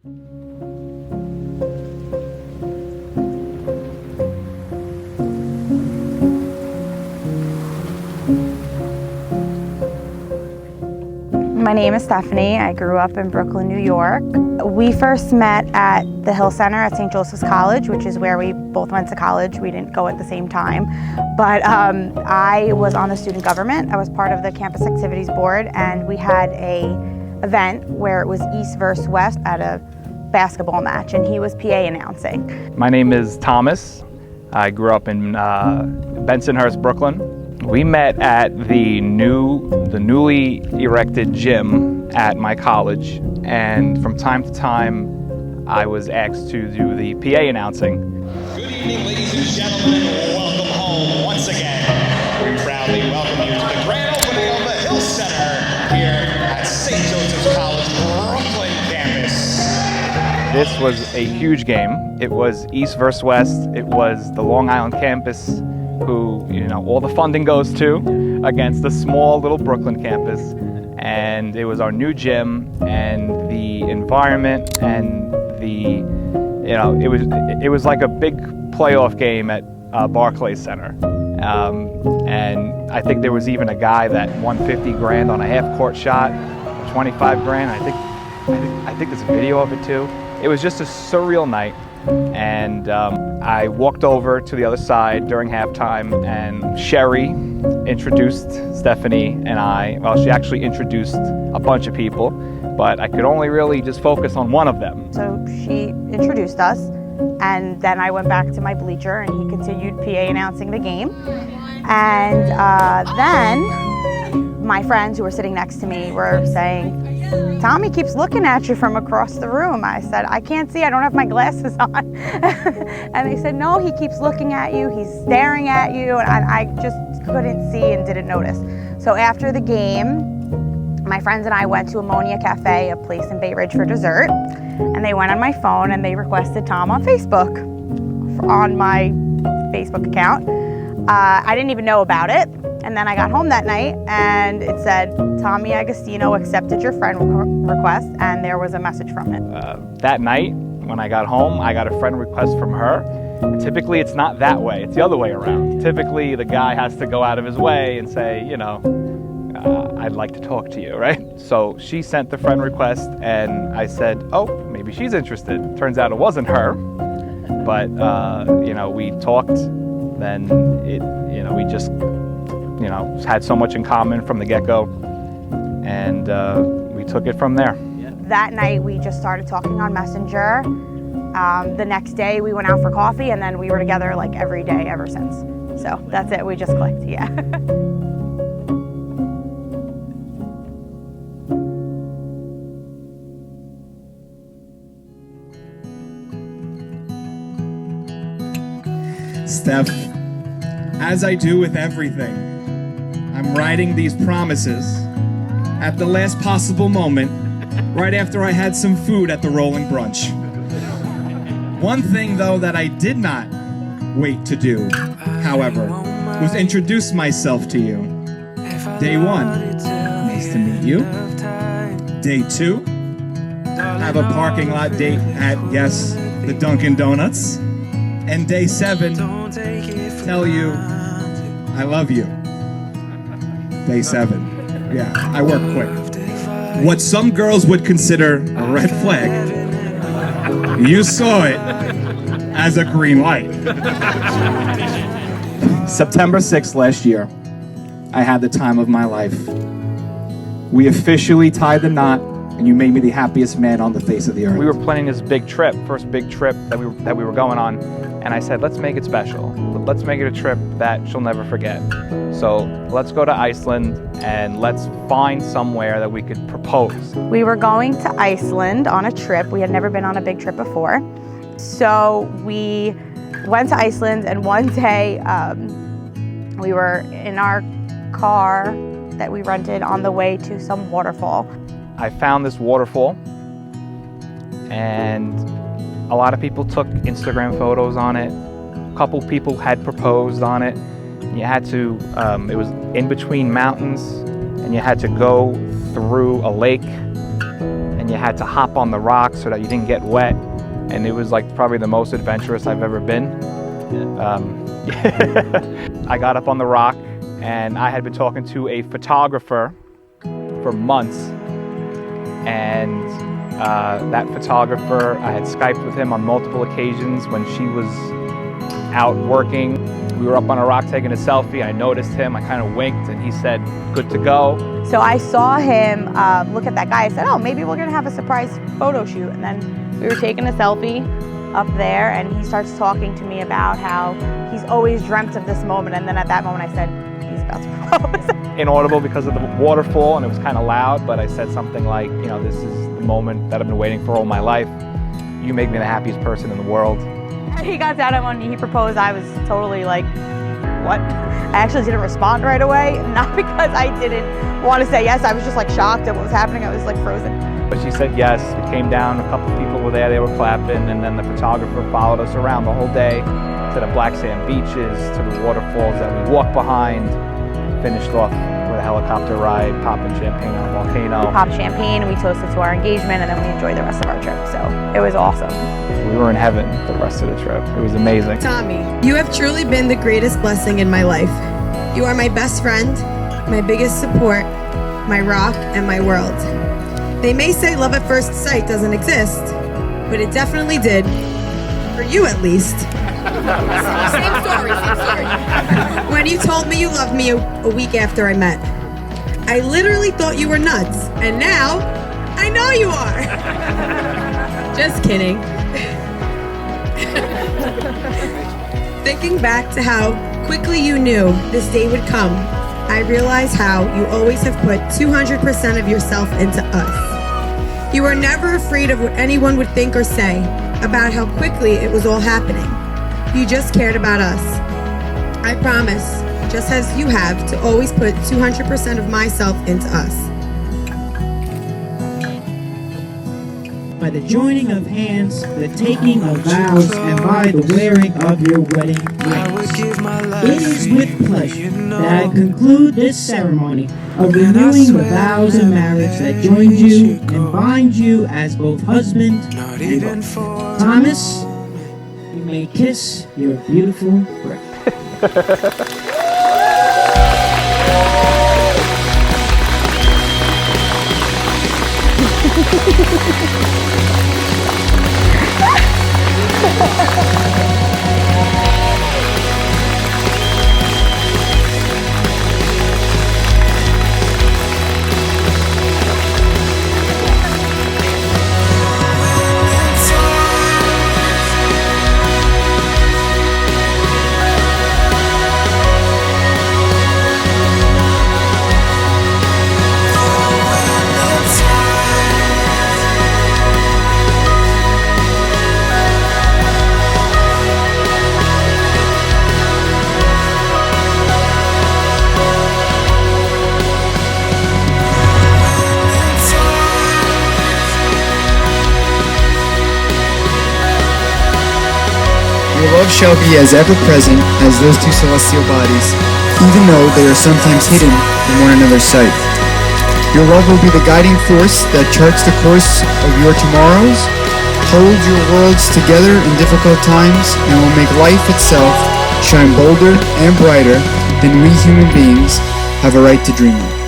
My name is Stefanie. I grew up in Brooklyn, New York. We first met at the Hill Center at St. Joseph's College, which is where we both went to college. We didn't go at the same time. But I was on the student government. I was part of the campus activities board, and we had an event where it was East versus West at a basketball match, and he was PA announcing. My name is Thomas. I grew up in Bensonhurst, Brooklyn. We met at the newly erected gym at my college, and from time to time I was asked to do the PA announcing. Good evening, ladies and gentlemen, and welcome home once again. We proudly welcome you to the grand opening of the Hill Center here at St. Joseph's College, Brooklyn campus. This was a huge game. It was East versus West. It was the Long Island campus, who, all the funding goes to, against the small little Brooklyn campus. And it was our new gym, and the environment, and it was like a big playoff game at Barclays Center. And I think there was even a guy that won 50 grand on a half-court shot, 25 grand. I think there's a video of it too. It was just a surreal night. And I walked over to the other side during halftime, and Sherry introduced Stefanie and I. Well, she actually introduced a bunch of people, but I could only really just focus on one of them. So she introduced us, and then I went back to my bleacher, and he continued PA announcing the game. And then my friends who were sitting next to me were saying, "Tommy keeps looking at you from across the room." I said, "I can't see, I don't have my glasses on." And they said, "No, he keeps looking at you, he's staring at you," and I just couldn't see and didn't notice. So after the game, my friends and I went to Ammonia Cafe, a place in Bay Ridge, for dessert, and they went on my phone and they requested Tom on Facebook, on my Facebook account. I didn't even know about it. And then I got home that night and it said, "Tommy Agostino accepted your friend request," and there was a message from it. That night, when I got home, I got a friend request from her. And typically it's not that way, it's the other way around. Typically the guy has to go out of his way and say, "I'd like to talk to you," right? So she sent the friend request, and I said, "Oh, maybe she's interested." Turns out it wasn't her, but we talked, then we just had so much in common from the get-go, and we took it from there. That night we just started talking on Messenger. The next day we went out for coffee, and then we were together like every day ever since. So that's it, we just clicked, yeah. Steph, as I do with everything, I'm writing these promises at the last possible moment, right after I had some food at the Rolling Brunch. One thing, though, that I did not wait to do, however, was introduce myself to you. Day one, nice to meet you. Day two, have a parking lot date at, yes, the Dunkin' Donuts. And day 7, tell you I love you. Day 7. Yeah, I work quick. What some girls would consider a red flag, you saw it as a green light. September 6th last year, I had the time of my life. We officially tied the knot, and you made me the happiest man on the face of the earth. We were planning this big trip, first big trip that we were going on, and I said, let's make it special. Let's make it a trip that she'll never forget. So let's go to Iceland and let's find somewhere that we could propose. We were going to Iceland on a trip. We had never been on a big trip before. So we went to Iceland, and one day we were in our car that we rented on the way to some waterfall. I found this waterfall, and a lot of people took Instagram photos on it. A couple people had proposed on it. You had to, it was in between mountains, and you had to go through a lake, and you had to hop on the rock so that you didn't get wet. And it was like probably the most adventurous I've ever been. I got up on the rock, and I had been talking to a photographer for months. And that photographer, I had Skyped with him on multiple occasions when she was out working. We were up on a rock taking a selfie. I noticed him, I kind of winked, and he said, good to go. So I saw him look at that guy. I said, oh, maybe we're gonna have a surprise photo shoot. And then we were taking a selfie up there, and he starts talking to me about how he's always dreamt of this moment. And then at that moment I said, he's about to propose. Inaudible because of the waterfall, and it was kind of loud, but I said something like, you know, this is the moment that I've been waiting for all my life. You make me the happiest person in the world. He got down on one knee, he proposed. I was totally like, what? I actually didn't respond right away, not because I didn't want to say yes. I was just like shocked at what was happening. I was like frozen. But she said yes. We came down, a couple people were there, they were clapping, and then the photographer followed us around the whole day to the black sand beaches, to the waterfalls that we walked behind, finished off with a helicopter ride, popping champagne on a volcano. We popped champagne, we toasted to our engagement, and then we enjoyed the rest of our trip. So it was awesome. We were in heaven the rest of the trip. It was amazing. Tommy, you have truly been the greatest blessing in my life. You are my best friend, my biggest support, my rock, and my world. They may say love at first sight doesn't exist, but it definitely did. For you, at least. Same story. When you told me you loved me a week after I met, I literally thought you were nuts, and now I know you are. Just kidding. Thinking back to how quickly you knew this day would come, I realize how you always have put 200% of yourself into us. You were never afraid of what anyone would think or say about how quickly it was all happening. You just cared about us. I promise, just as you have, to always put 200% of myself into us. By the joining of hands, the taking of vows, and by the wearing of your wedding rings. It is with pleasure that I conclude this ceremony of renewing the vows of marriage that joined you and bind you as both husband and wife. Thomas, you may kiss your beautiful bride. Your love shall be as ever present as those two celestial bodies, even though they are sometimes hidden from one another's sight. Your love will be the guiding force that charts the course of your tomorrows, holds your worlds together in difficult times, and will make life itself shine bolder and brighter than we human beings have a right to dream of.